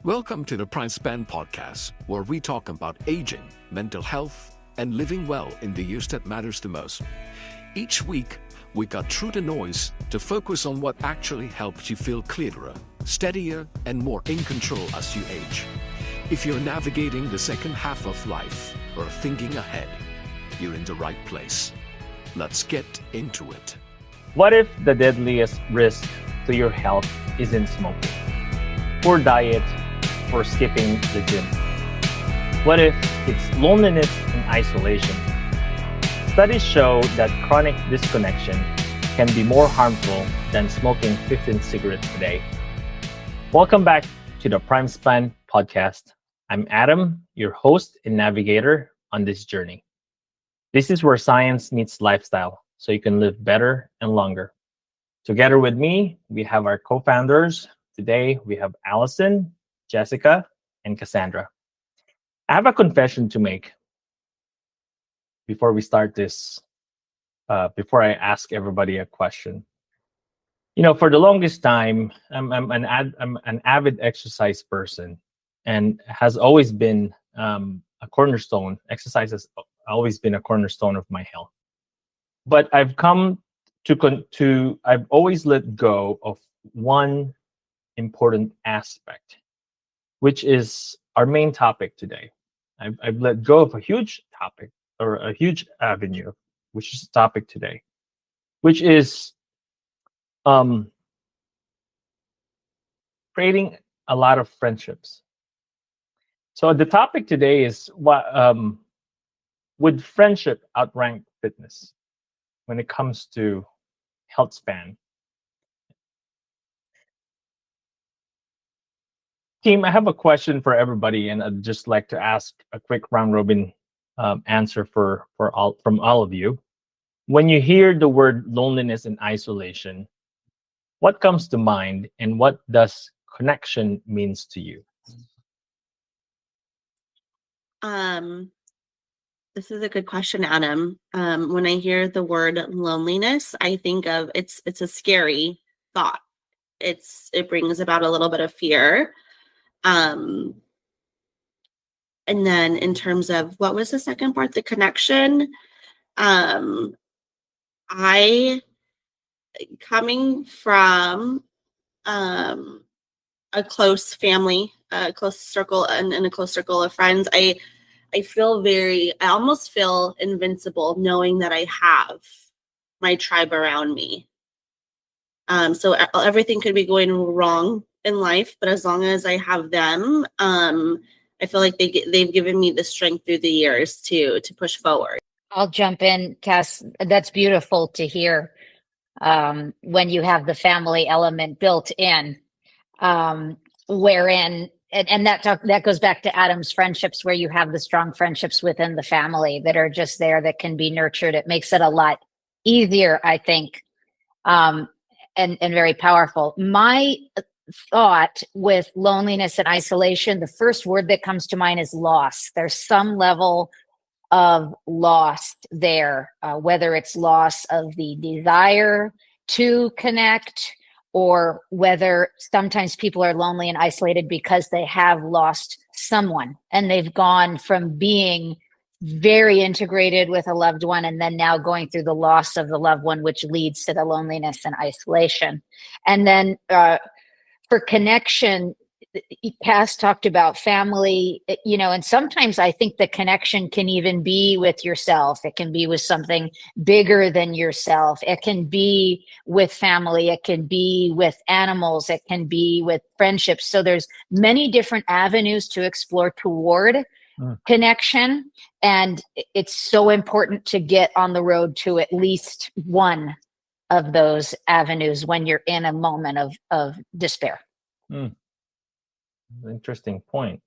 Welcome to the PrimeSpan Podcast, where we talk about aging, mental health, and living well in the years that matters the most. Each week, we cut through the noise to focus on what actually helps you feel clearer, steadier, and more in control as you age. If you're navigating the second half of life or thinking ahead, you're in the right place. Let's get into it. What if the deadliest risk to your health isn't smoking, poor diet, or skipping the gym? What if it's loneliness and isolation? Studies show that chronic disconnection can be more harmful than smoking 15 cigarettes a day. Welcome back to the PrimeSpan Podcast. I'm Adam, your host and navigator on this journey. This is where science meets lifestyle, so you can live better and longer. Together with me, we have our co-founders. Today, we have Allyson, Jessica, and Kassandra. I have a confession to make before we start this, before I ask everybody a question. You know, for the longest time, I'm an avid exercise person, and has always been a cornerstone. Exercise has always been a cornerstone of my health. But I've come to I've always let go of one important aspect, which is our main topic today. I've let go of a huge topic, or a huge avenue, which is the topic today, which is creating a lot of friendships. So the topic today is what would friendship outrank fitness when it comes to healthspan? Team, I have a question for everybody, and I'd just like to ask a quick round robin answer from all of you. When you hear the word loneliness and isolation, what comes to mind, and what does connection means to you? This is a good question, Adam. When I hear the word loneliness, I think of it's a scary thought. It brings about a little bit of fear. And then in terms of what was the second part, the connection, I coming from a close family, a close circle, and a close circle of friends, I almost feel invincible knowing that I have my tribe around me. So everything could be going wrong in life, but as long as I have them, I feel like they've given me the strength through the years to push forward. I'll jump in, Cass. That's beautiful to hear when you have the family element built in, wherein, and that goes back to Adam's friendships, where you have the strong friendships within the family that are just there, that can be nurtured. It makes it a lot easier, I think, and very powerful. My thought with loneliness and isolation, the first word that comes to mind is loss. There's some level of loss there, whether it's loss of the desire to connect, or whether sometimes people are lonely and isolated because they have lost someone and they've gone from being very integrated with a loved one and then now going through the loss of the loved one, which leads to the loneliness and isolation. And then for connection, Cass talked about family, and sometimes I think the connection can even be with yourself. It can be with something bigger than yourself. It can be with family. It can be with animals. It can be with friendships. So there's many different avenues to explore toward connection. And it's so important to get on the road to at least one of those avenues when you're in a moment of despair. Interesting point.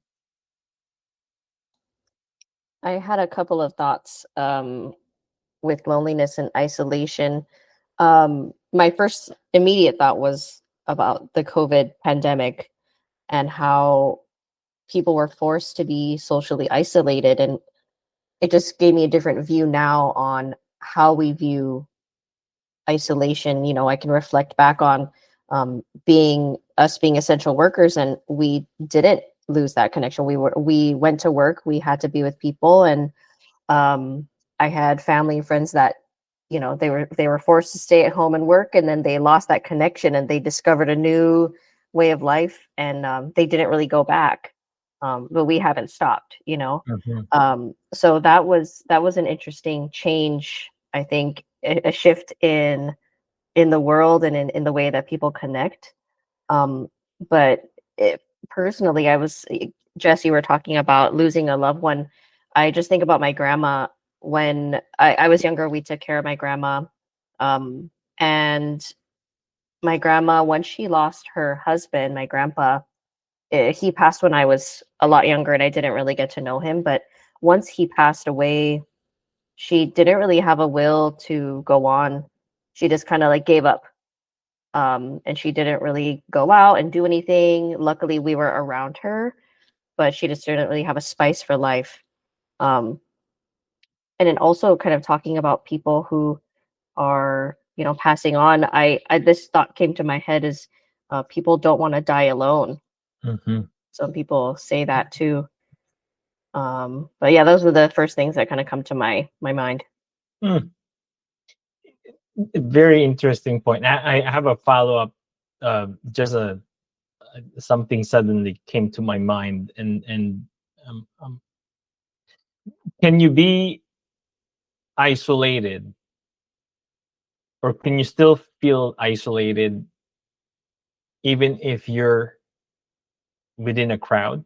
I had a couple of thoughts with loneliness and isolation. My first immediate thought was about the COVID pandemic and how people were forced to be socially isolated. And it just gave me a different view now on how we view isolation. I can reflect back on being essential workers, and we didn't lose that connection. We went to work, we had to be with people, and I had family and friends that, you know, they were forced to stay at home and work, and then they lost that connection and they discovered a new way of life, and they didn't really go back. But we haven't stopped, you know. So that was an interesting change, I think, a shift in the world and in the way that people connect. But personally, Jess, you were talking about losing a loved one. I just think about my grandma. When I was younger, we took care of my grandma. And my grandma, when she lost her husband, my grandpa, he passed when I was a lot younger and I didn't really get to know him. But once he passed away, she didn't really have a will to go on. She just kind of like gave up. And she didn't really go out and do anything. Luckily, we were around her, but she just didn't really have a spice for life. And then also kind of talking about people who are, you know, passing on. I this thought came to my head is people don't want to die alone. Some people say that too. But yeah, those were the first things that kind of come to my mind. Very interesting point. I have a follow-up. Just something suddenly came to my mind, and can you be isolated, or can you still feel isolated even if you're within a crowd?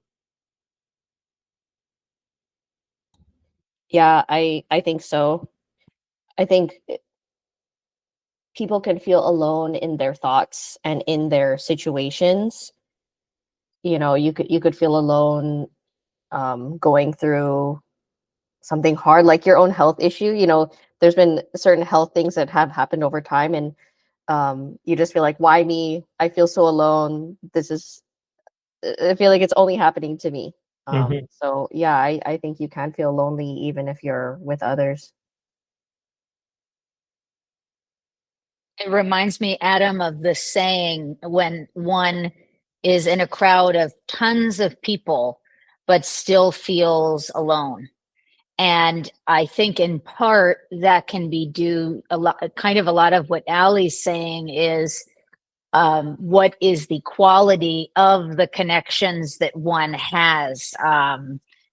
Yeah, I think so. I think people can feel alone in their thoughts and in their situations. You know, you could feel alone going through something hard, like your own health issue. You know, there's been certain health things that have happened over time, and you just feel like, why me? I feel so alone. I feel like it's only happening to me. So yeah, I think you can feel lonely even if you're with others. It reminds me, Adam, of the saying when one is in a crowd of tons of people, but still feels alone. And I think in part that can be due a lot of what Ally's saying is what is the quality of the connections that one has.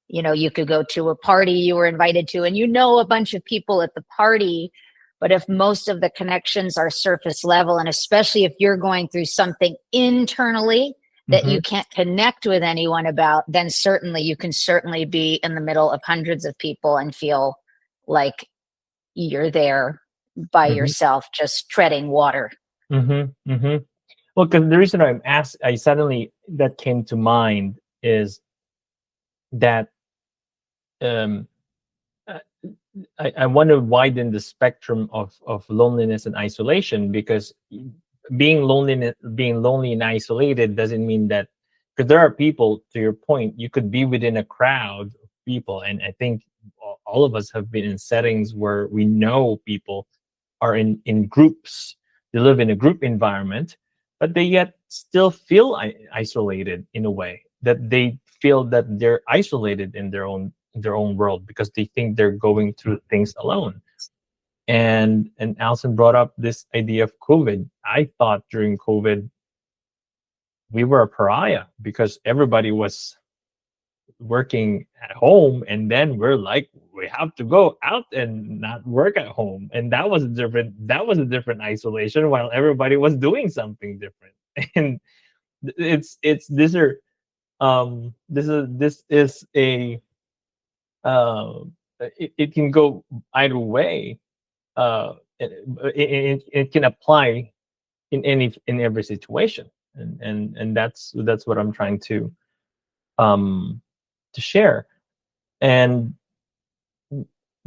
You know, you could go to a party you were invited to and you know a bunch of people at the party, but if most of the connections are surface level, and especially if you're going through something internally that you can't connect with anyone about, then you can certainly be in the middle of hundreds of people and feel like you're there by yourself, just treading water. Well, because the reason I'm asked, that came to mind is that I want to widen the spectrum of loneliness and isolation, because being lonely and isolated doesn't mean that, because there are people, to your point, you could be within a crowd of people, and I think all of us have been in settings where we know people are in groups, they live in a group environment, but they yet still feel isolated in a way, that they feel that they're isolated in their own world because they think they're going through things alone. And Allyson brought up this idea of COVID. I thought during COVID we were a pariah because everybody was working at home, and then we're like, we have to go out and not work at home, and that was a different isolation while everybody was doing something different. And this is a it can go either way. It can apply in every situation, and that's what I'm trying to share. And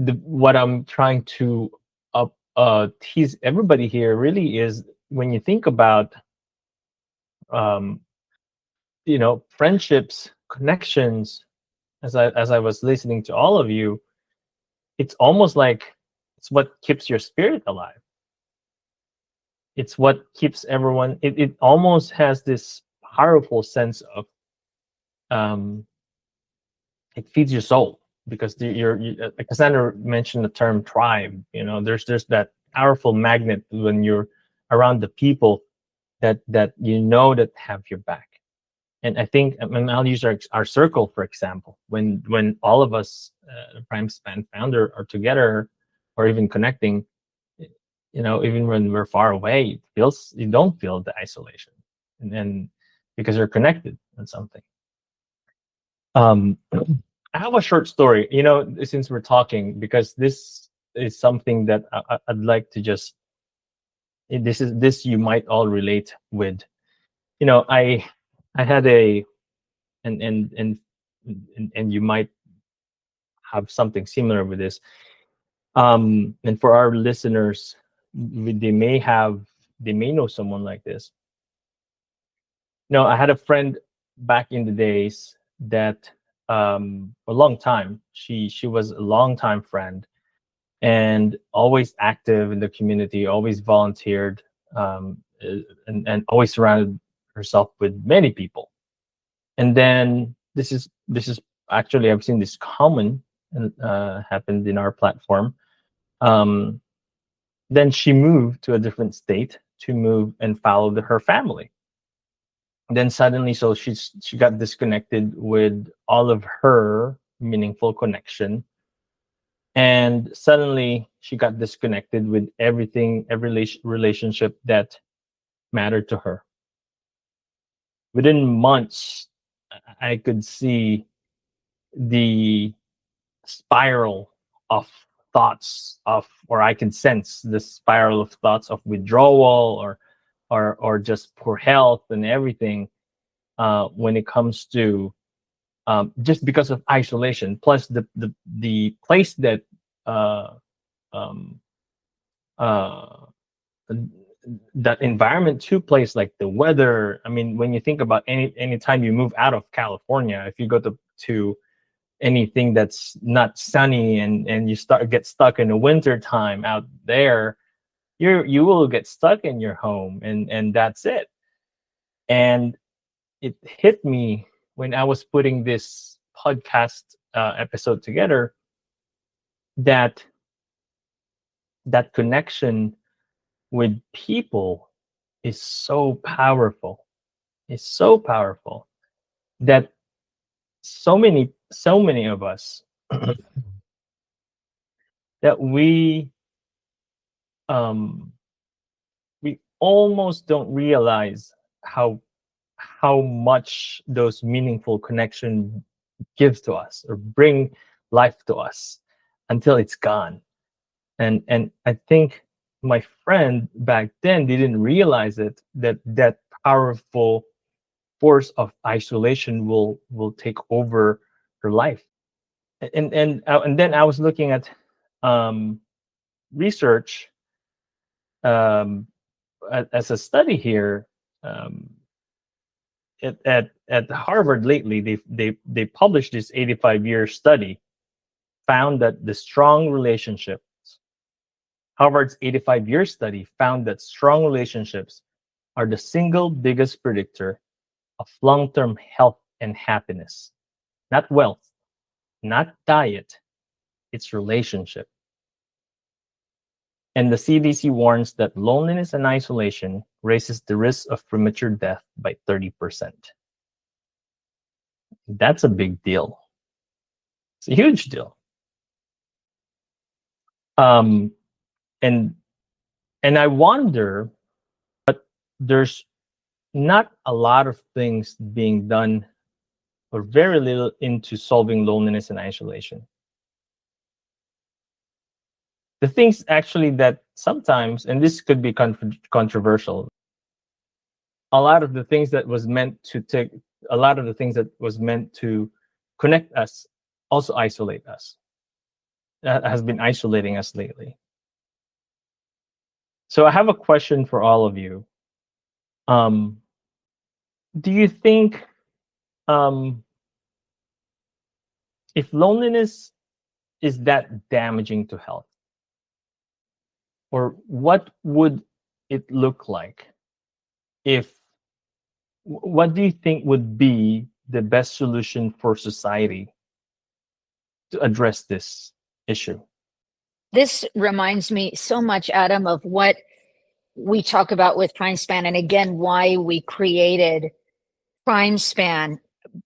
what I'm trying to tease everybody here really is, when you think about friendships, connections, as I was listening to all of you, it's almost like it's what keeps your spirit alive. It's what keeps everyone. It almost has this powerful sense of it feeds your soul, because Cassandra mentioned the term tribe. There's that powerful magnet when you're around the people that that have your back. And I think, I'll use our circle for example. When all of us, PrimeSpan founder, are together, or even connecting, even when we're far away, you don't feel the isolation, and then because you're connected on something. I have a short story, since we're talking, because this is something that I'd like to just. This you might all relate with. I had and you might have something similar with this. And for our listeners, they may know someone like this. I had a friend back in the days that, a long time. She was a long time friend, and always active in the community, always volunteered, and always surrounded herself with many people. And then this is actually, I've seen this common happened in our platform. Then she moved to a different state to move and follow her family. Then suddenly, so she got disconnected with all of her meaningful connection, and suddenly she got disconnected with everything, every relationship that mattered to her. Within months, I could see the spiral of thoughts or I can sense the spiral of thoughts of withdrawal, or just poor health and everything, when it comes to, just because of isolation, plus the place that that environment to place, like the weather. I mean, when you think about any time you move out of California, if you go to anything that's not sunny, and you get stuck in the winter time out there, you will get stuck in your home, and that's it. And it hit me when I was putting this podcast episode together, that connection with people is so powerful. It's so powerful that so many of us that we almost don't realize how much those meaningful connection gives to us or bring life to us until it's gone. And I think my friend back then didn't realize that powerful force of isolation will take over her life. And then I was looking at research, as a study here, at Harvard lately. They published this 85-year study, found that the strong relationships. Harvard's 85-year study found that strong relationships are the single biggest predictor of long-term health and happiness. Not wealth, not diet, it's relationship. And the CDC warns that loneliness and isolation raises the risk of premature death by 30%. That's a big deal. It's a huge deal. And I wonder, but there's not a lot of things being done, or very little, into solving loneliness and isolation. The things actually that sometimes, and this could be controversial, a lot of the things that was meant to connect us also isolate us. That has been isolating us lately. So I have a question for all of you. Do you think, if loneliness is that damaging to health, or what would it look like? What do you think would be the best solution for society to address this issue? This reminds me so much, Adam, of what we talk about with PrimeSpan, and again, why we created PrimeSpan,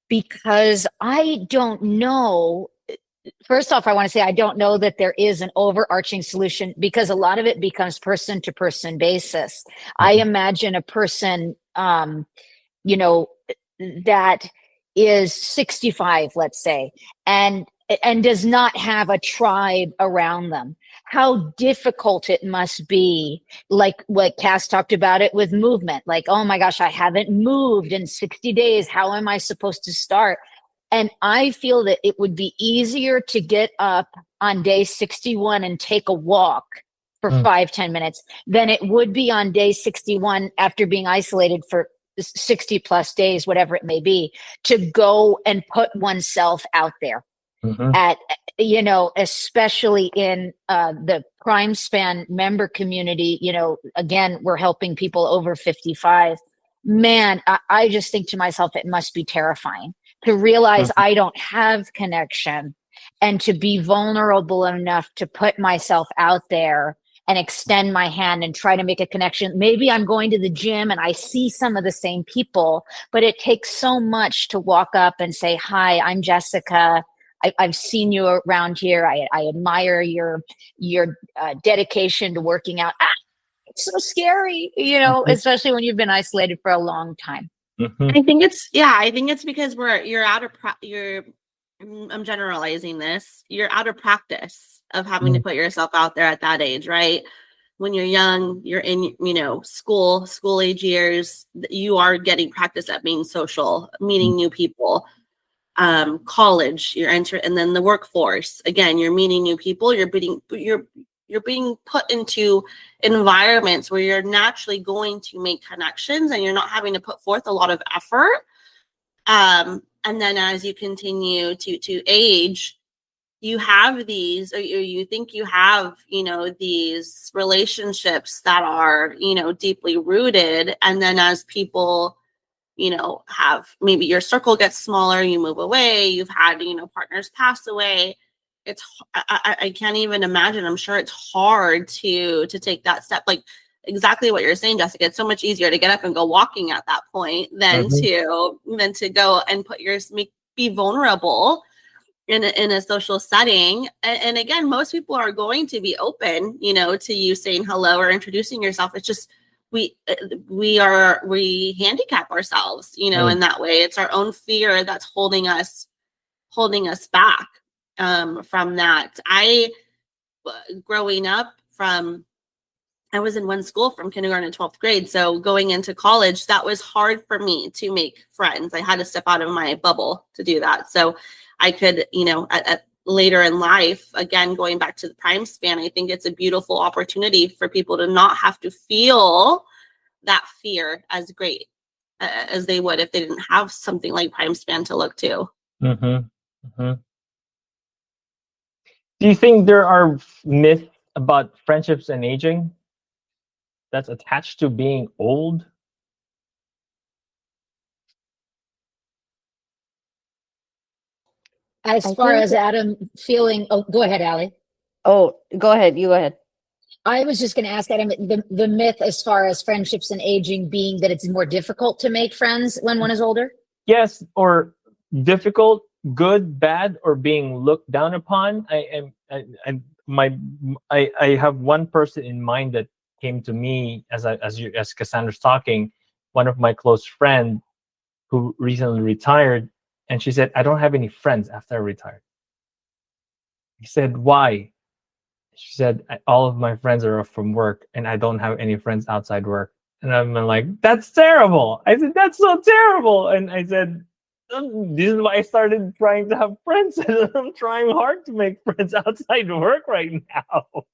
because I don't know. First off, I want to say I don't know that there is an overarching solution, because a lot of it becomes person to person basis. I imagine a person, that is 65, let's say, and does not have a tribe around them. How difficult it must be, like what Cass talked about it with movement. Like, oh my gosh, I haven't moved in 60 days. How am I supposed to start? And I feel that it would be easier to get up on day 61 and take a walk for 5-10 minutes than it would be on day 61 after being isolated for 60 plus days, whatever it may be, to go and put oneself out there. At, especially in the PrimeSpan member community, again, we're helping people over 55. Man, I just think to myself, it must be terrifying to realize I don't have connection, and to be vulnerable enough to put myself out there and extend my hand and try to make a connection. Maybe I'm going to the gym and I see some of the same people, but it takes so much to walk up and say, hi, I'm Jessica. I've seen you around here. I admire your dedication to working out. It's so scary, especially when you've been isolated for a long time. I think it's because you're out of I'm generalizing this. You're out of practice of having to put yourself out there at that age, right? When you're young, you're in, school age years, you are getting practice at being social, meeting new people. College, and then the workforce. Again, you're meeting new people. You're being put into environments where you're naturally going to make connections, and you're not having to put forth a lot of effort. And then as you continue to age, you have these, or you think you have, these relationships that are, deeply rooted. And then as people, have, maybe your circle gets smaller, you move away, you've had, partners pass away. I can't even imagine. I'm sure it's hard to take that step. Like exactly what you're saying, Jessica. It's so much easier to get up and go walking at that point than to go and be vulnerable in a social setting. And again, most people are going to be open, to you saying hello or introducing yourself. It's just, we handicap ourselves, in that way. It's our own fear that's holding us back from that. Growing up I was in one school from kindergarten to 12th grade. So going into college, that was hard for me to make friends. I had to step out of my bubble to do that. So I could, at later in life, again, going back to the PrimeSpan, I think it's a beautiful opportunity for people to not have to feel that fear as great as they would if they didn't have something like PrimeSpan to look to. Do you think there are myths about friendships and aging that's attached to being old? As far as Adam feeling, go ahead, Allie. Oh, go ahead. You go ahead. I was just going to ask Adam, the myth as far as friendships and aging being that it's more difficult to make friends when one is older? Yes, or difficult, good, bad, or being looked down upon. I have one person in mind that came to me as Kassandra's talking, one of my close friends who recently retired, and she said, I don't have any friends after I retired. He said, why? She said, all of my friends are from work and I don't have any friends outside work. And I'm like, that's terrible. I said, that's so terrible. And I said, this is why I started trying to have friends. I'm trying hard to make friends outside work right now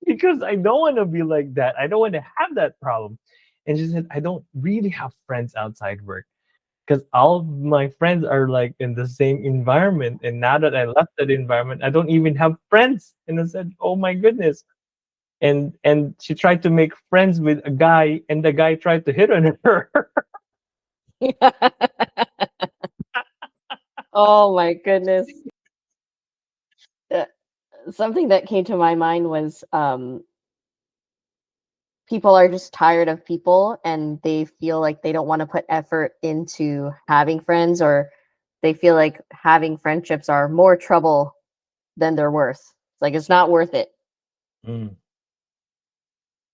because I don't want to be like that. I don't want to have that problem. And she said, I don't really have friends outside work because all of my friends are like in the same environment. And now that I left that environment, I don't even have friends. And I said, oh my goodness. and she tried to make friends with a guy, and the guy tried to hit on her. Oh my goodness. Something that came to my mind was people are just tired of people, and they feel like they don't want to put effort into having friends, or they feel like having friendships are more trouble than they're worth. It's like, it's not worth it. Mm.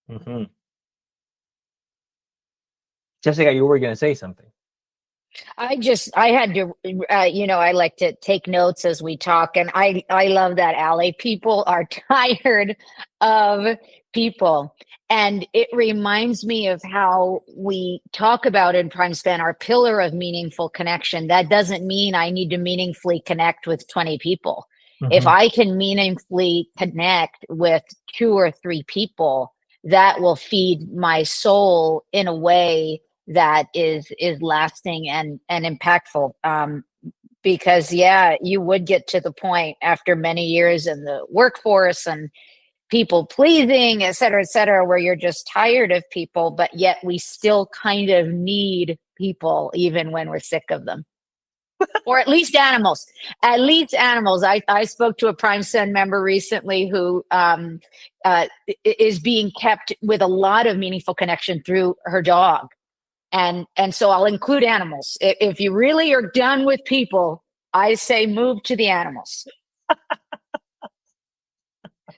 Mm-hmm. Jessica, you were going to say something. I had to, I like to take notes as we talk. And I love that, Allie. People are tired of people. And it reminds me of how we talk about in PrimeSpan, our pillar of meaningful connection. That doesn't mean I need to meaningfully connect with 20 people. Mm-hmm. If I can meaningfully connect with 2 or 3 people, that will feed my soul in a way that is lasting and impactful. Because you would get to the point after many years in the workforce and people pleasing, et cetera, where you're just tired of people, but yet we still kind of need people even when we're sick of them. Or at least animals. I spoke to a PrimeSpan member recently who is being kept with a lot of meaningful connection through her dog. And so I'll include animals. If you really are done with people, I say move to the animals.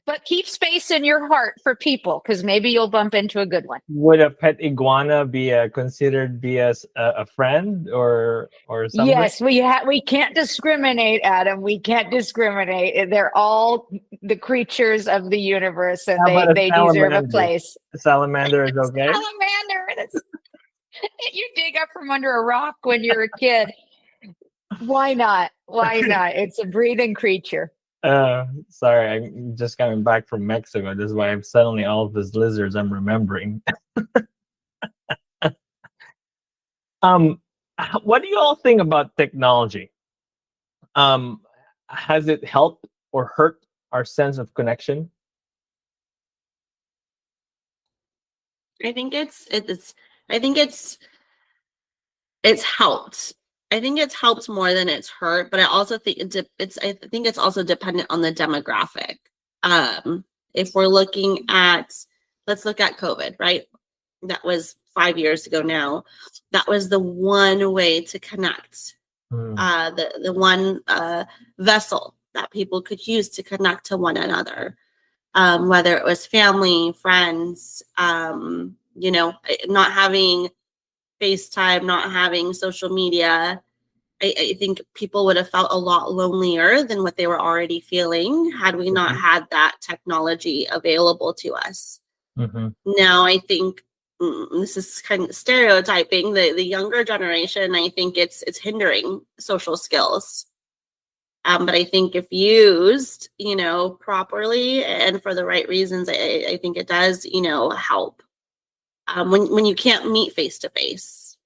But keep space in your heart for people, because maybe you'll bump into a good one. Would a pet iguana be considered as a friend or something? Yes, we can't discriminate, Adam. We can't discriminate. They're all the creatures of the universe, and they deserve a place. A salamander is okay? Salamander. You dig up from under a rock when you're a kid. Why not? It's a breathing creature. Sorry, I'm just coming back from Mexico. That's why I'm suddenly all of these lizards I'm remembering. What do you all think about technology? Has it helped or hurt our sense of connection? I think it's helped. I think it's helped more than it's hurt, but I also think it's also dependent on the demographic. If we're looking at, let's look at COVID, right? That was 5 years ago now. That was the one way to connect. The one vessel that people could use to connect to one another. Whether it was family, friends, not having FaceTime, not having social media, I think people would have felt a lot lonelier than what they were already feeling had we not had that technology available to us. Mm-hmm. Now, I think this is kind of stereotyping the younger generation. I think it's hindering social skills. But I think if used, properly and for the right reasons, I think it does, help. When you can't meet face to face.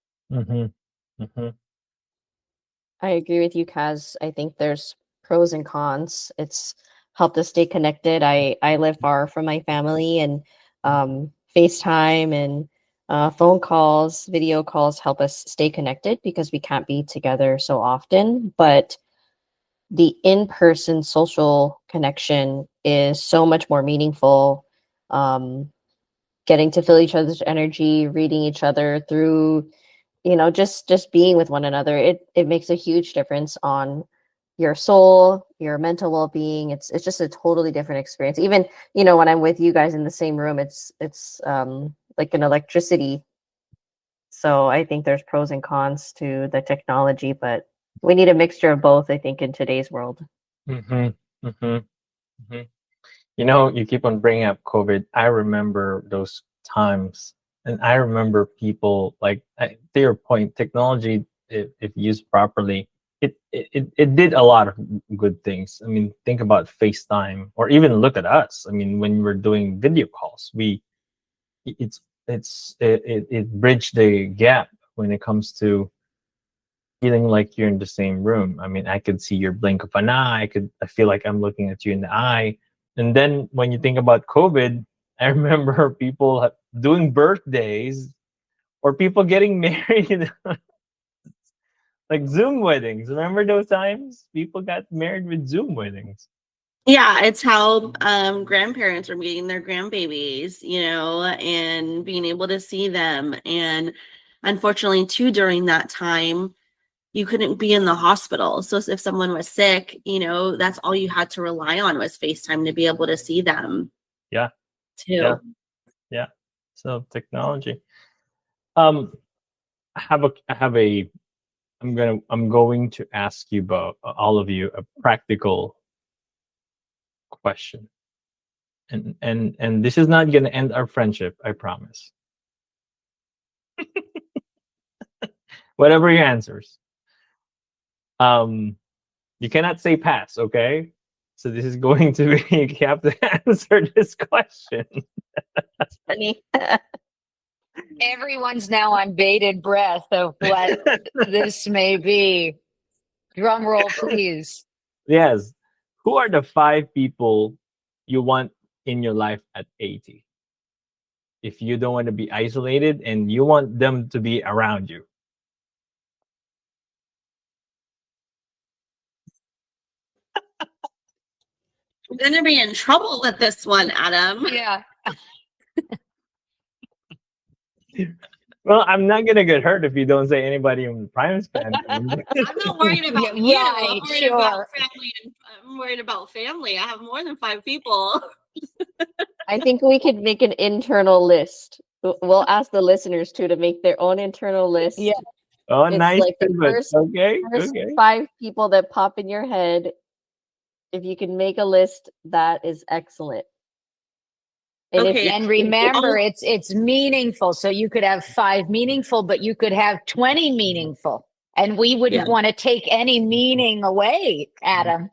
I agree with you, Kaz. I think there's pros and cons. It's helped us stay connected. I live far from my family, and FaceTime and phone calls, video calls help us stay connected because we can't be together so often. But the in-person social connection is so much more meaningful. Getting to feel each other's energy, reading each other through, just being with one another. It makes a huge difference on your soul, your mental well-being. It's just a totally different experience. Even, when I'm with you guys in the same room, it's like an electricity. So I think there's pros and cons to the technology, but we need a mixture of both, I think, in today's world. You keep on bringing up COVID. I remember those times, and I remember people, like, to your point, technology, if used properly, it did a lot of good things. I mean, think about FaceTime, or even look at us. I mean, when we're doing video calls, it bridged the gap when it comes to feeling like you're in the same room. I mean, I could see your blink of an eye. I feel like I'm looking at you in the eye. And then when you think about COVID, I remember people doing birthdays or people getting married, like Zoom weddings. Remember those times? People got married with Zoom weddings. Yeah, it's how grandparents are meeting their grandbabies, and being able to see them. And unfortunately, too, during that time, you couldn't be in the hospital. So if someone was sick, that's all you had to rely on was FaceTime to be able to see them. Yeah. Too. Yeah. So technology. I'm going to ask you both, all of you, a practical question. And this is not gonna end our friendship, I promise. Whatever your answers. You cannot say pass, okay? So this is going to be, you have to answer this question. That's funny. Everyone's now on bated breath of what this may be. Drum roll, please. Yes. Who are the 5 people you want in your life at 80? If you don't want to be isolated and you want them to be around you. I'm going to be in trouble with this one, Adam. Yeah. Well, I'm not going to get hurt if you don't say anybody in the PrimeSpan. I'm not worried about you. I'm worried about family. I'm worried about family. I have more than 5 people. I think we could make an internal list. We'll ask the listeners too to make their own internal list. Yeah. Oh, It's nice. like the first okay. 5 people that pop in your head. If you can make a list, that is excellent. And Okay. And remember, it's meaningful. So you could have 5 meaningful, but you could have 20 meaningful. And we wouldn't want to take any meaning away, Adam.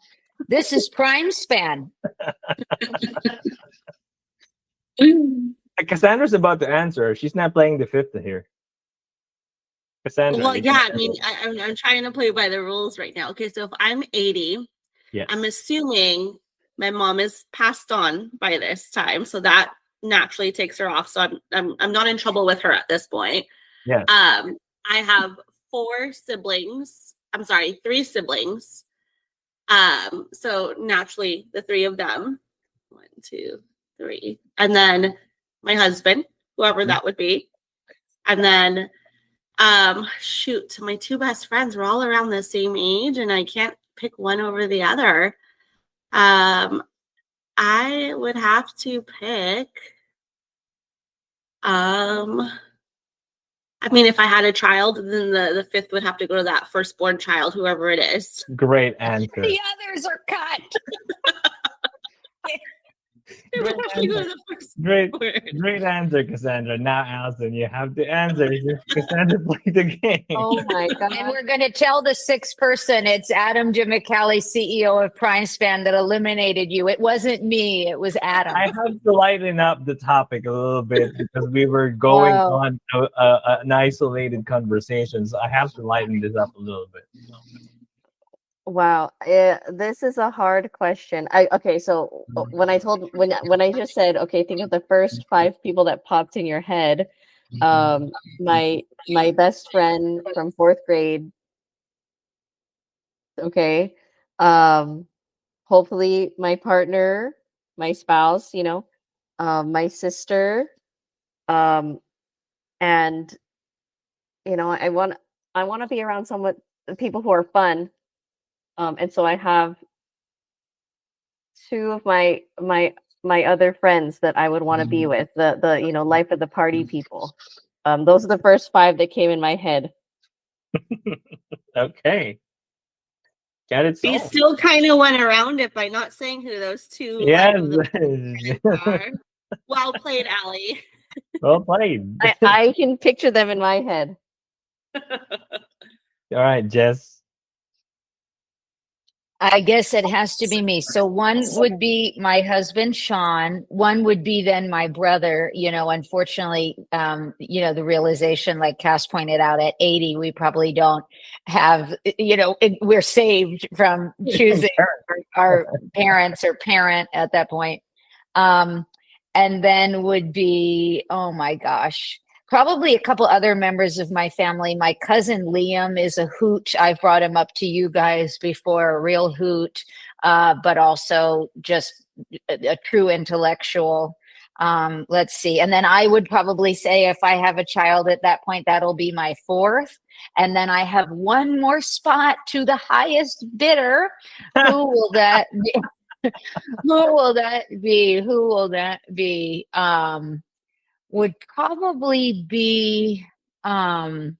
This is PrimeSpan. Kassandra's about to answer. She's not playing the fifth here. Kassandra. Well, yeah, I mean, I'm trying to play by the rules right now. Okay, so if I'm 80, yes. I'm assuming my mom is passed on by this time, so that naturally takes her off. So I'm not in trouble with her at this point. Yes. I have 4 siblings. I'm sorry, 3 siblings. So naturally, the 3 of them. 1, 2, 3, and then my husband, whoever that would be, and then my 2 best friends were all around the same age, and I can't pick one over the other. I would have to pick. I mean, if I had a child, then the 5th would have to go to that firstborn child, whoever it is. Great answer. The others are cut. Great answer, Kassandra. Now, Allyson, you have to answer. Kassandra played the game. Oh my god! And we're going to tell the 6th person it's Adam Dimacali, CEO of PrimeSpan, that eliminated you. It wasn't me. It was Adam. I have to lighten up the topic a little bit because we were going on an isolated conversation. So I have to lighten this up a little bit. Wow, this is a hard question. So when I just said, okay, think of the first 5 people that popped in your head. My best friend from 4th grade. Okay, hopefully my partner, my spouse, my sister, and I want to be around people who are fun. And so I have 2 of my other friends that I would want to be with, the life of the party people. Those are the first 5 that came in my head. Okay. Got it. You still kind of went around it by not saying who those 2 are. Well played, Allie. Well played. I can picture them in my head. All right, Jess. I guess it has to be me. So 1 would be my husband, Sean. 1 would be then my brother. Unfortunately, the realization, like Cass pointed out, at 80, we probably don't have, we're saved from choosing our parents or parent at that point. And then would be, oh my gosh, probably a couple other members of my family. My cousin Liam is a hoot. I've brought him up to you guys before, a real hoot, but also just a true intellectual. Let's see. And then I would probably say if I have a child at that point, that'll be my fourth. And then I have one more spot to the highest bidder. Who will that be? Who will that be? Who will that be? Would probably be, I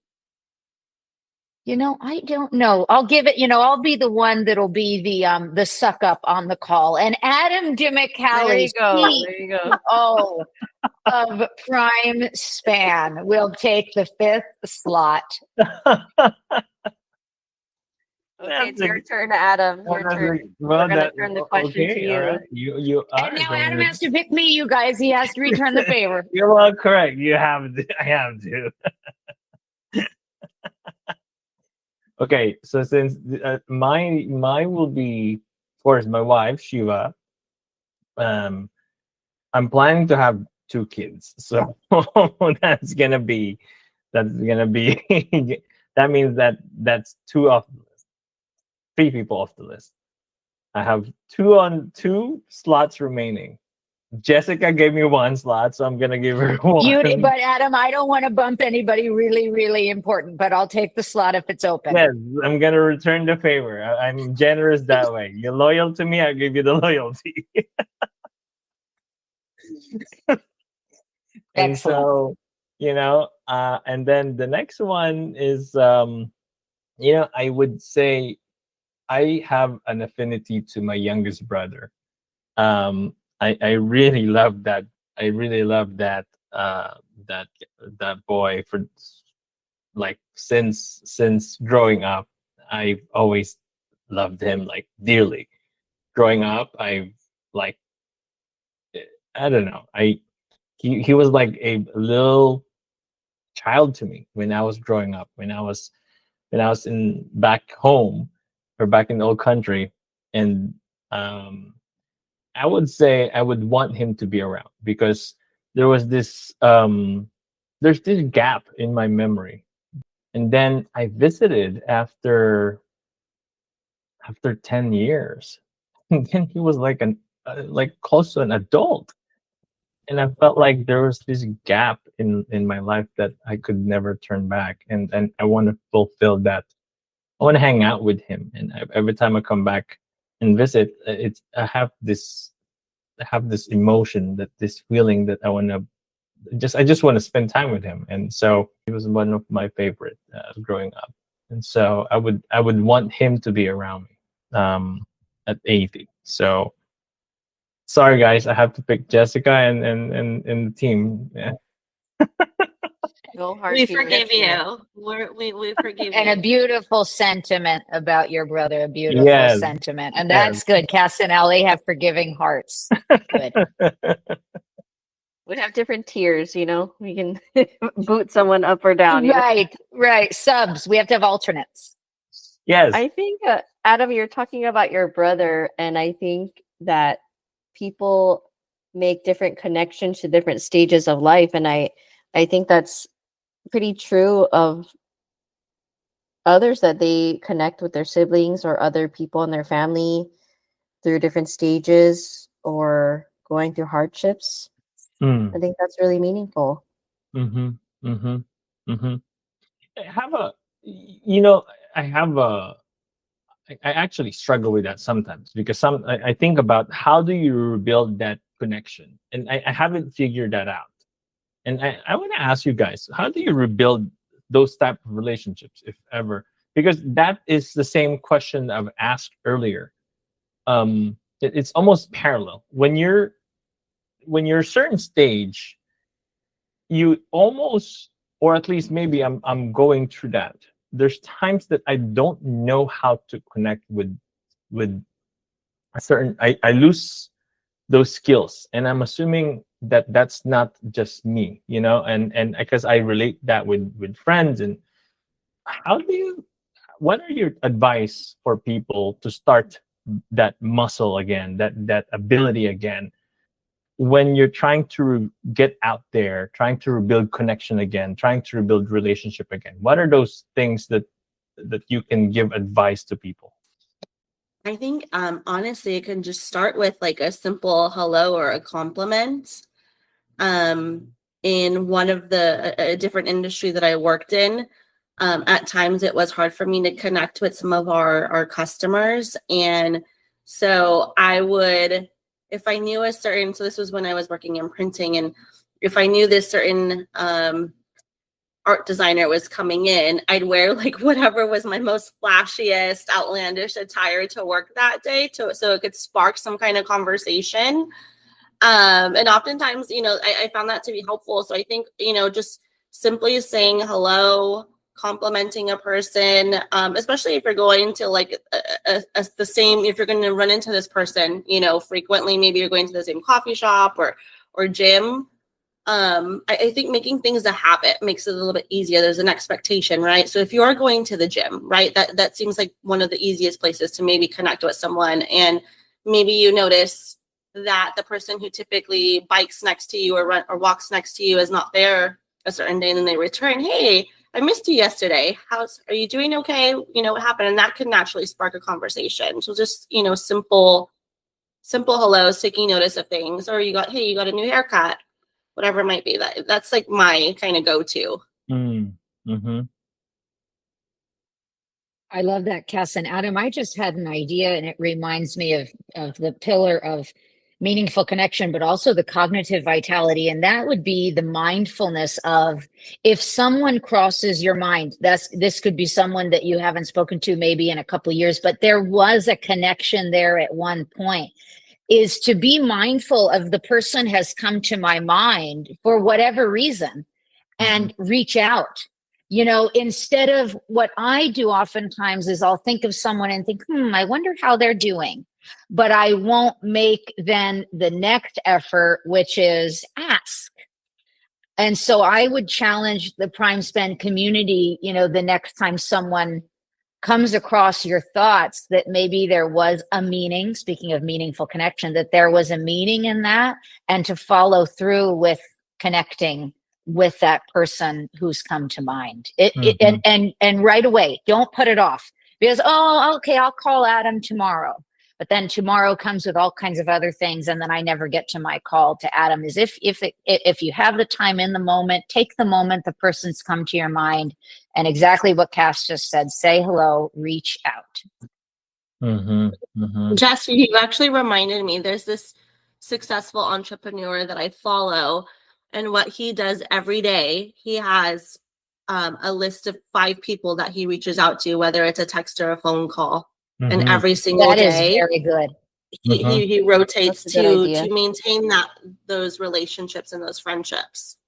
don't know. I'll give it, I'll be the one that'll be the suck up on the call. And Adam Dimacali, There you go. There you go. oh, of PrimeSpan will take the fifth slot. Okay, it's your turn, Adam. Your turn. We're gonna turn the question to you. Right. You are. And now Adam has to pick me, you guys. He has to return the favor. You're well correct. You have to. I have to. Okay, so since mine will be, of course, my wife Shiva. I'm planning to have 2 kids, so that's gonna be that means that's 2 off the list, 3 people off the list. I have 2 slots remaining. Jessica gave me 1 slot, so I'm gonna give her 1. But Adam, I don't want to bump anybody really, really important, but I'll take the slot if it's open. Yes, I'm gonna return the favor. I'm generous that way. You're loyal to me, I'll give you the loyalty. And so, and then the next one is, I would say I have an affinity to my youngest brother. I really love that. I really love that that boy for like since growing up. I've always loved him like dearly. Growing up, I don't know. He was like a little child to me when I was growing up. When I was in back home or back in the old country, and I would say I would want him to be around because there was this there's this gap in my memory. And then I visited after 10 years. And then he was like close to an adult. And I felt like there was this gap in my life that I could never turn back. And I want to fulfill that. I want to hang out with him. And every time I come back and visit, I have this emotion, this feeling that I just want to spend time with him. And so he was one of my favorite growing up. And so I would want him to be around me at 80. So sorry guys, I have to pick Jessica and the team. Yeah. We forgive you. We forgive you. And a beautiful sentiment about your brother. A beautiful sentiment. And that's good. Cass and Ellie have forgiving hearts. Good. We have different tiers, we can boot someone up or down. Right. Subs. We have to have alternates. Yes. I think, Adam, you're talking about your brother, and I think that people make different connections to different stages of life. And I think that's pretty true of others, that they connect with their siblings or other people in their family through different stages or going through hardships. I think that's really meaningful. I actually struggle with that sometimes because I think about how do you rebuild that connection, and I haven't figured that out. And I want to ask you guys, how do you rebuild those type of relationships, if ever? Because that is the same question I've asked earlier. It's almost parallel. When you're a certain stage, you almost, or at least maybe I'm going through that. There's times that I don't know how to connect with a certain. I lose those skills, and I'm assuming that that's not just me, and because I relate that with friends. And what are your advice for people to start that muscle again, that ability again, when you're trying to get out there, trying to rebuild connection again, trying to rebuild relationship again, what are those things that you can give advice to people? I think honestly, it can just start with like a simple hello or a compliment. In one of a different industry that I worked in, at times it was hard for me to connect with some of our customers. And so I would, if I knew a certain, so this was when I was working in printing, and if I knew this certain art designer was coming in, I'd wear like whatever was my most flashiest, outlandish attire to work that day, so it could spark some kind of conversation. And oftentimes, I found that to be helpful. So I think, just simply saying hello, complimenting a person, especially if you're going to like if you're going to run into this person, frequently, maybe you're going to the same coffee shop or gym. I think making things a habit makes it a little bit easier. There's an expectation, right? So if you're going to the gym, right, that seems like one of the easiest places to maybe connect with someone. And maybe you notice that the person who typically bikes next to you or walks next to you is not there a certain day, and then they return. Hey, I missed you yesterday. Are you doing okay? What happened? And that can naturally spark a conversation. So just, simple hellos, taking notice of things, or you got a new haircut, whatever it might be. That's like my kind of go-to. Mm-hmm. I love that, Cass. And Adam, I just had an idea, and it reminds me of the pillar of meaningful connection, but also the cognitive vitality. And that would be the mindfulness of, if someone crosses your mind, this could be someone that you haven't spoken to maybe in a couple of years, but there was a connection there at one point, is to be mindful of the person has come to my mind for whatever reason and reach out. Instead of what I do oftentimes is I'll think of someone and think, I wonder how they're doing. But I won't make then the next effort, which is ask. And so I would challenge the PrimeSpan community, the next time someone comes across your thoughts, that maybe there was a meaning, speaking of meaningful connection, that there was a meaning in that, and to follow through with connecting with that person who's come to mind. And right away, don't put it off, because, okay, I'll call Adam tomorrow. But then tomorrow comes with all kinds of other things, and then I never get to my call to Adam. Is if you have the time in the moment, take the moment the person's come to your mind, and exactly what Cass just said, say hello, reach out. Jess, you actually reminded me, there's this successful entrepreneur that I follow, and what he does every day, he has a list of 5 people that he reaches out to, whether it's a text or a phone call. And every single day, that is very good. He rotates to maintain those relationships and those friendships.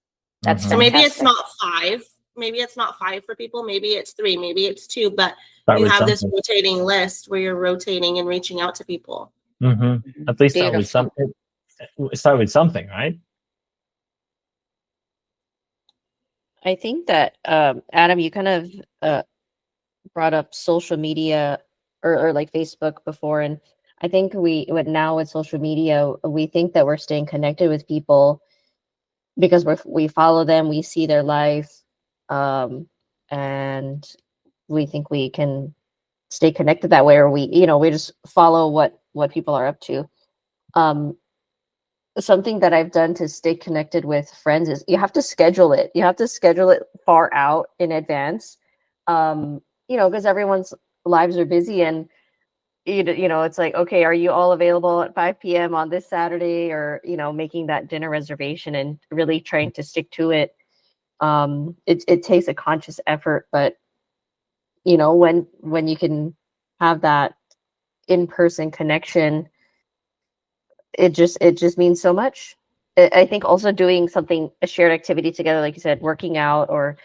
That's so maybe it's not 5. Maybe it's not 5 for people. Maybe it's 3. Maybe it's 2. But you have this rotating list where you're rotating and reaching out to people. At least start with something. Start with something, right? I think that Adam, you kind of brought up social media or like Facebook before, and I think now with social media, we think that we're staying connected with people because we follow them, we see their life, and we think we can stay connected that way, or we just follow what people are up to. Something that I've done to stay connected with friends is you have to schedule it. You have to schedule it far out in advance, because everyone's lives are busy, and it's like, okay, are you all available at 5 p.m. on this Saturday, or making that dinner reservation and really trying to stick to it. It takes a conscious effort, but when you can have that in-person connection, it just means so much. I think also doing a shared activity together, like you said, working out, or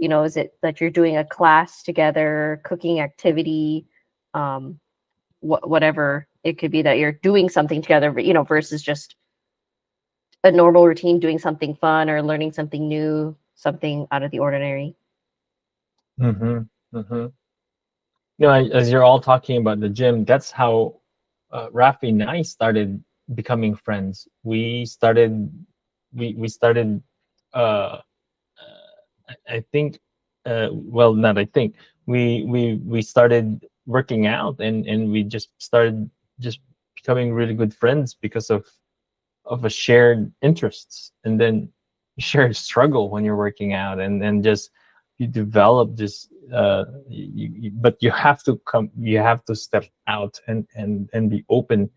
is it that you're doing a class together, cooking activity, whatever it could be, that you're doing something together, versus just a normal routine, doing something fun or learning something new, something out of the ordinary. As you're all talking about the gym, that's how Rafi and I started becoming friends, we started I think well, not I think we started working out, and we just started just becoming really good friends because of a shared interests, and then shared struggle when you're working out, and then just you develop this but you have to step out and be open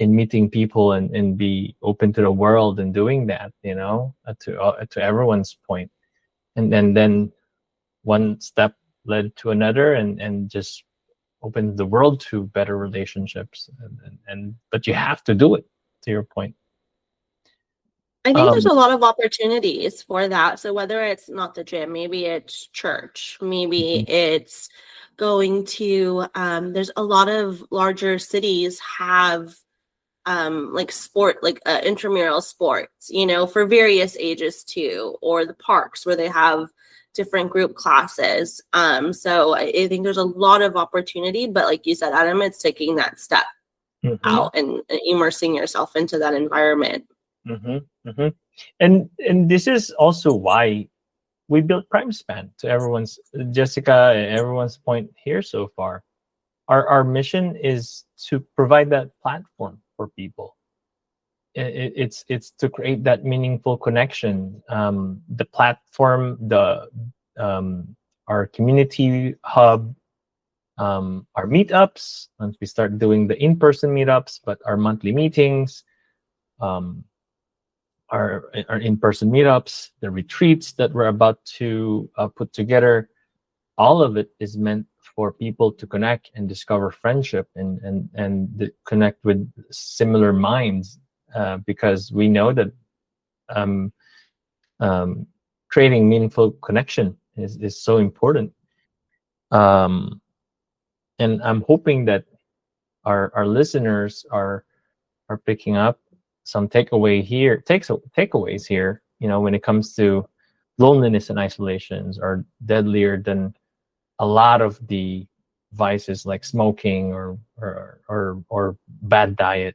in meeting people, and be open to the world and doing that, to everyone's point. And then one step led to another, and just opened the world to better relationships, and but you have to do it, to your point. I think there's a lot of opportunities for that. So whether it's not the gym, maybe it's church, maybe it's going to there's a lot of larger cities have like sport, like intramural sports, for various ages too, or the parks where they have different group classes. So I think there's a lot of opportunity, but like you said, Adam, it's taking that step out and immersing yourself into that environment. And this is also why we built PrimeSpan, to Jessica and everyone's point here so far. Our mission is to provide that platform for people. It's to create that meaningful connection. The platform, our community hub, our meetups, once we start doing the in-person meetups, but our monthly meetings, our in-person meetups, the retreats that we're about to put together, all of it is meant for people to connect and discover friendship, and connect with similar minds, because we know that creating meaningful connection is so important. And I'm hoping that our listeners are picking up some takeaways here, when it comes to loneliness and isolations are deadlier than a lot of the vices like smoking or bad diet.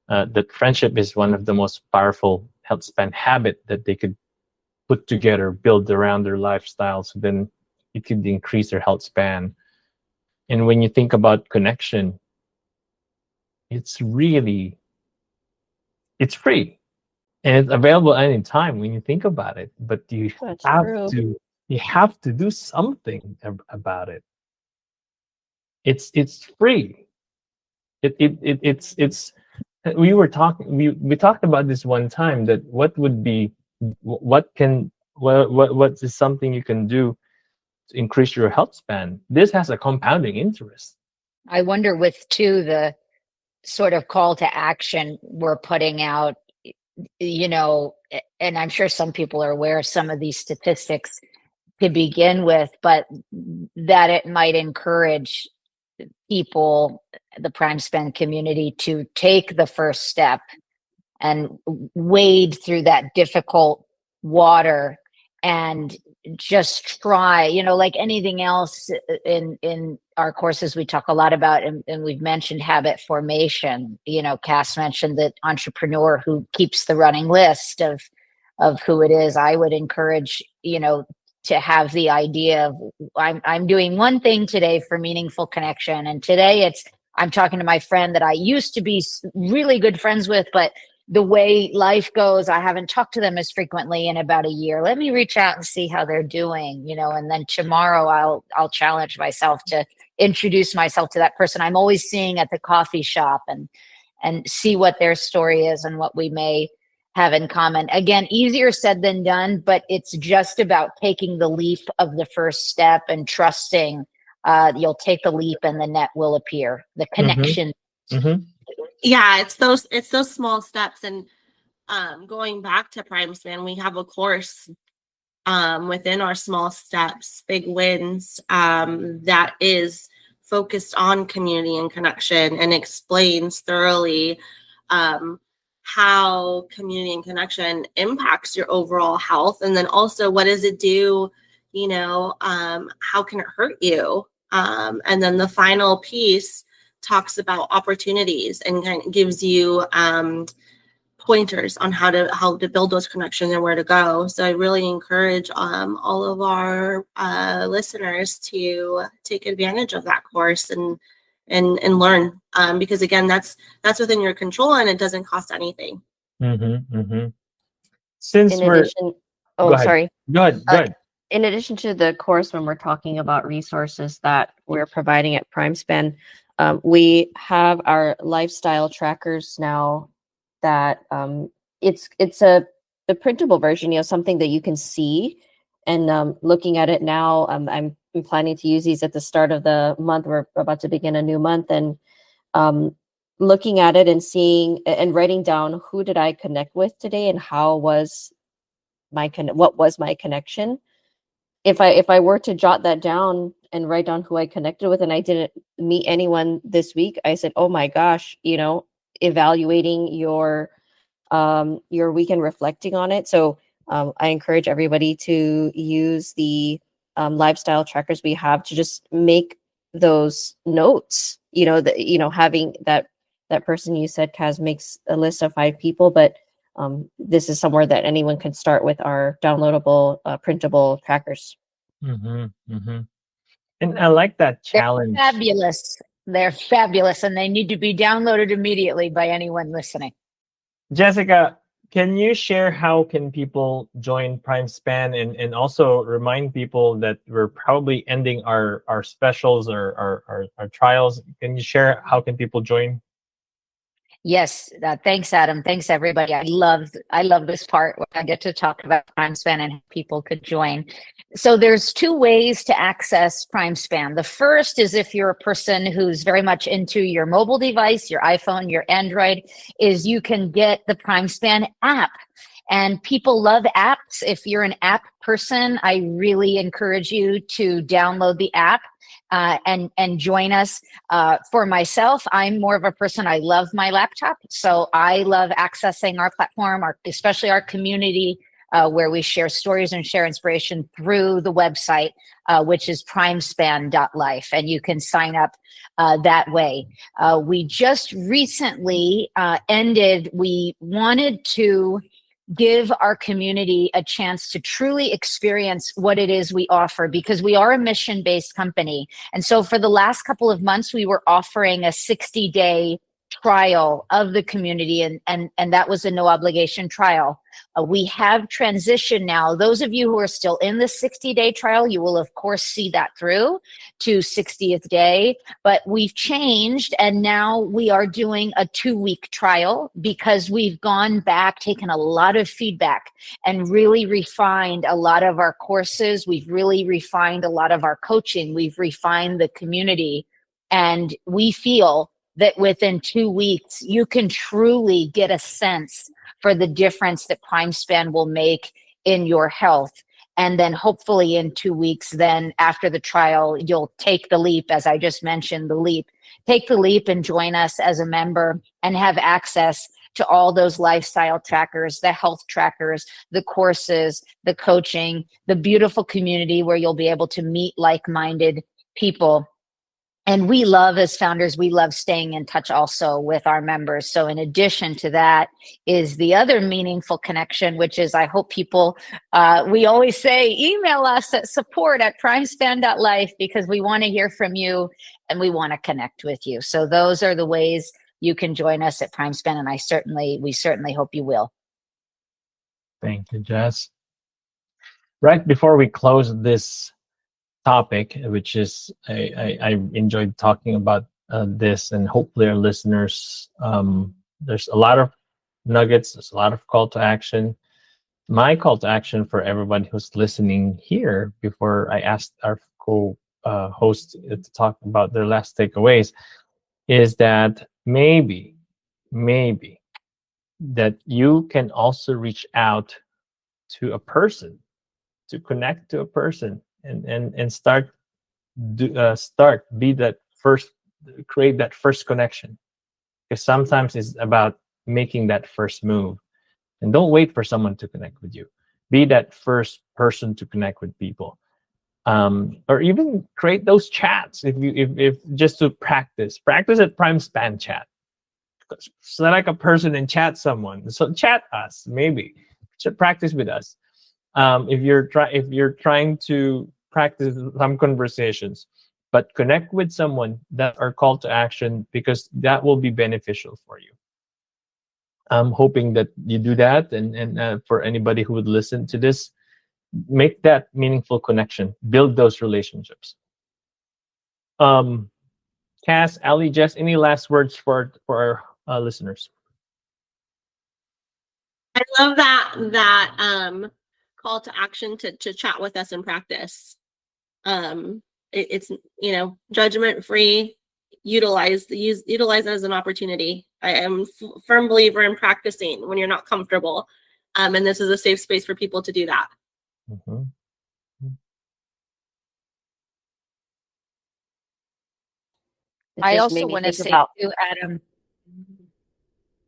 That friendship is one of the most powerful health span habit that they could put together, build around their lifestyle, so then it could increase their health span. And when you think about connection, it's free and it's available anytime when you think about it. But you have to do something about it. It's free. It's we talked about this one time, that what is something you can do to increase your health span. This has a compounding interest. I wonder with the sort of call to action we're putting out, and I'm sure some people are aware of some of these statistics to begin with, but that it might encourage people, the PrimeSpan community, to take the first step and wade through that difficult water and just try, like anything else in our courses, we talk a lot about, and we've mentioned habit formation. Cass mentioned that entrepreneur who keeps the running list of who it is. I would encourage, to have the idea of I'm doing one thing today for meaningful connection. And today I'm talking to my friend that I used to be really good friends with, but the way life goes, I haven't talked to them as frequently in about a year. Let me reach out and see how they're doing, and then tomorrow I'll challenge myself to introduce myself to that person I'm always seeing at the coffee shop, and see what their story is and what we may have in common. Again, easier said than done, but it's just about taking the leap of the first step and trusting you'll take the leap and the net will appear. The connection. Yeah, it's those small steps. And going back to PrimeSpan, we have a course within our small steps, big wins, that is focused on community and connection, and explains thoroughly how community and connection impacts your overall health. And then also, what does it do? How can it hurt you? And then the final piece talks about opportunities and kind of gives you pointers on how to build those connections and where to go. So I really encourage all of our listeners to take advantage of that course and learn, because again, that's within your control and it doesn't cost anything. Since In addition, go ahead. sorry. Go ahead. In addition to the course, when we're talking about resources that we're providing at PrimeSpan, we have our lifestyle trackers now. That it's the printable version, something that you can see. And looking at it now, I'm planning to use these at the start of the month. We're about to begin a new month, and looking at it and seeing and writing down who did I connect with today and how was what was my connection. If I were to jot that down and write down who I connected with and I didn't meet anyone this week, I said, oh my gosh, evaluating your weekend, reflecting on it. So I encourage everybody to use the lifestyle trackers we have to just make those notes. Having that person you said, Kaz, makes a list of 5 people, but this is somewhere that anyone can start with our downloadable, printable trackers. And I like that challenge. They're fabulous, and they need to be downloaded immediately by anyone listening. Jessica, can you share how can people join PrimeSpan, and also remind people that we're probably ending our specials or our trials? Can you share how can people join? Yes, thanks, Adam. Thanks, everybody. I love this part where I get to talk about PrimeSpan and how people could join. So there's 2 ways to access PrimeSpan. The first is if you're a person who's very much into your mobile device, your iPhone, your Android, is you can get the PrimeSpan app. And people love apps. If you're an app person, I really encourage you to download the app. And join us. For myself, I'm more of a person, I love my laptop. So I love accessing our platform, especially our community, where we share stories and share inspiration through the website, which is primespan.life. And you can sign up that way. We just recently we wanted to give our community a chance to truly experience what it is we offer, because we are a mission-based company. And so for the last couple of months, we were offering a 60-day trial of the community, and that was a no obligation trial. We have transitioned now. Those of you who are still in the 60-day trial, you will of course see that through to 60th day, but we've changed, and now we are doing a 2-week trial because we've gone back, taken a lot of feedback, and really refined a lot of our courses. We've really refined a lot of our coaching. We've refined the community, and we feel that within 2 weeks, you can truly get a sense for the difference that PrimeSpan will make in your health. And then hopefully in 2 weeks, then after the trial, you'll take the leap, as I just mentioned, take the leap and join us as a member and have access to all those lifestyle trackers, the health trackers, the courses, the coaching, the beautiful community where you'll be able to meet like-minded people. And we love, as founders, we love staying in touch also with our members. So in addition to that is the other meaningful connection, which is I hope people, we always say, email us at support@primespan.life, because we want to hear from you and we want to connect with you. So those are the ways you can join us at PrimeSpan, and we certainly hope you will. Thank you, Jess. Right before we close this topic, which is I enjoyed talking about this, and hopefully our listeners, there's a lot of nuggets, there's a lot of call to action. My call to action for everybody who's listening here, before I asked our co-host to talk about their last takeaways, is that maybe that you can also reach out to a person, to connect to a person, and start create that first connection, because sometimes it's about making that first move. And don't wait for someone to connect with you. Be that first person to connect with people. or even create those chats if just to practice at PrimeSpan chat. Select a person and chat someone. So chat us, maybe. Practice with us. If you're trying to practice some conversations, but connect with someone that are call to action, because that will be beneficial for you. I'm hoping that you do that, and for anybody who would listen to this, make that meaningful connection, build those relationships. Cass, Ali, Jess, any last words for our listeners? I love that call to action to chat with us and practice. It's judgment free. Utilize it as an opportunity. I am a firm believer in practicing when you're not comfortable, and this is a safe space for people to do that. Mm-hmm. I also want to say to Adam,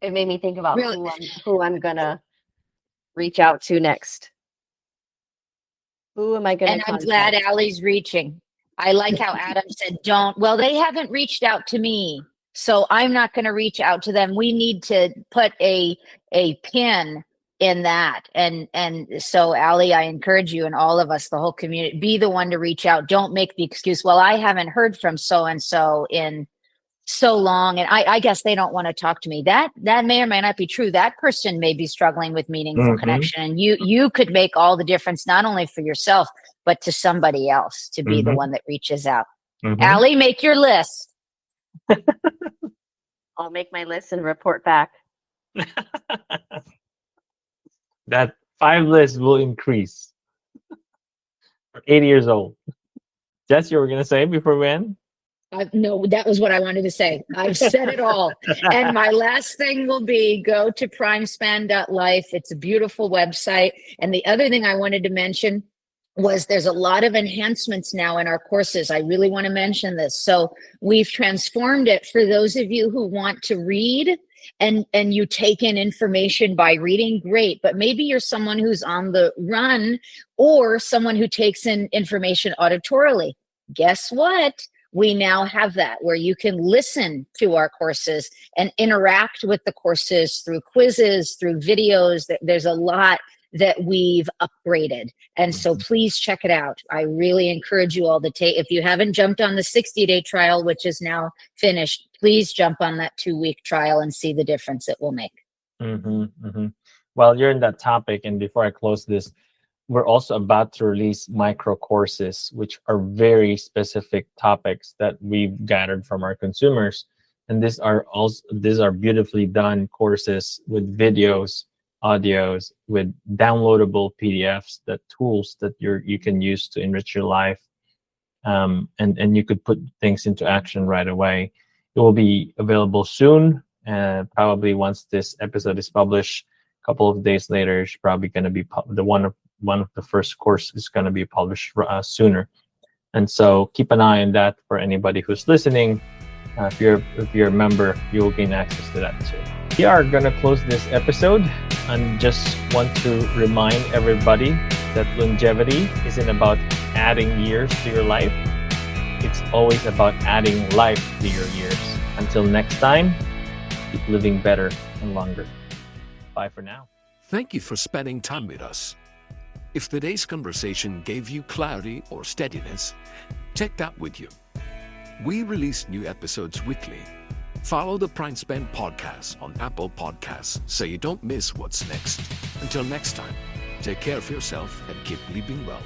it made me think about who I'm gonna reach out to next. Who am I gonna and contact? I'm glad Allie's reaching. I like how Adam said, they haven't reached out to me, so I'm not going to reach out to them. We need to put a pin in that. And so, Allie, I encourage you and all of us, the whole community, be the one to reach out. Don't make the excuse, well, I haven't heard from so-and-so in so long, and I guess they don't want to talk to me. That may or may not be true. That person may be struggling with meaningful connection, and you could make all the difference, not only for yourself, but to somebody else, to be the one that reaches out. Allie, make your list. I'll make my list and report back. That 5 list will increase. 80 years old. Jess, you were going to say before we end? No, that was what I wanted to say. I've said it all. And my last thing will be go to primespan.life. It's a beautiful website. And the other thing I wanted to mention was there's a lot of enhancements now in our courses. I really want to mention this. So we've transformed it for those of you who want to read and you take in information by reading, great. But maybe you're someone who's on the run or someone who takes in information auditorily. Guess what? We now have that where you can listen to our courses and interact with the courses through quizzes, through videos. There's a lot that we've upgraded. And so please check it out. I really encourage you all to take, if you haven't jumped on the 60-day trial, which is now finished, please jump on that 2-week trial and see the difference it will make. Well, you're in that topic. And before I close this, we're also about to release micro courses, which are very specific topics that we've gathered from our consumers. And these are beautifully done courses with videos, audios, with downloadable PDFs, that tools that you can use to enrich your life. And you could put things into action right away. It will be available soon. Probably once this episode is published, a couple of days later, it's probably going to be one of the first course is going to be published sooner. And so keep an eye on that for anybody who's listening. If you're a member, you will gain access to that too. We are going to close this episode and just want to remind everybody that longevity isn't about adding years to your life. It's always about adding life to your years. Until next time, keep living better and longer. Bye for now. Thank you for spending time with us. If today's conversation gave you clarity or steadiness, take that with you. We release new episodes weekly. Follow the PrimeSpan Podcast on Apple Podcasts so you don't miss what's next. Until next time, take care of yourself and keep living well.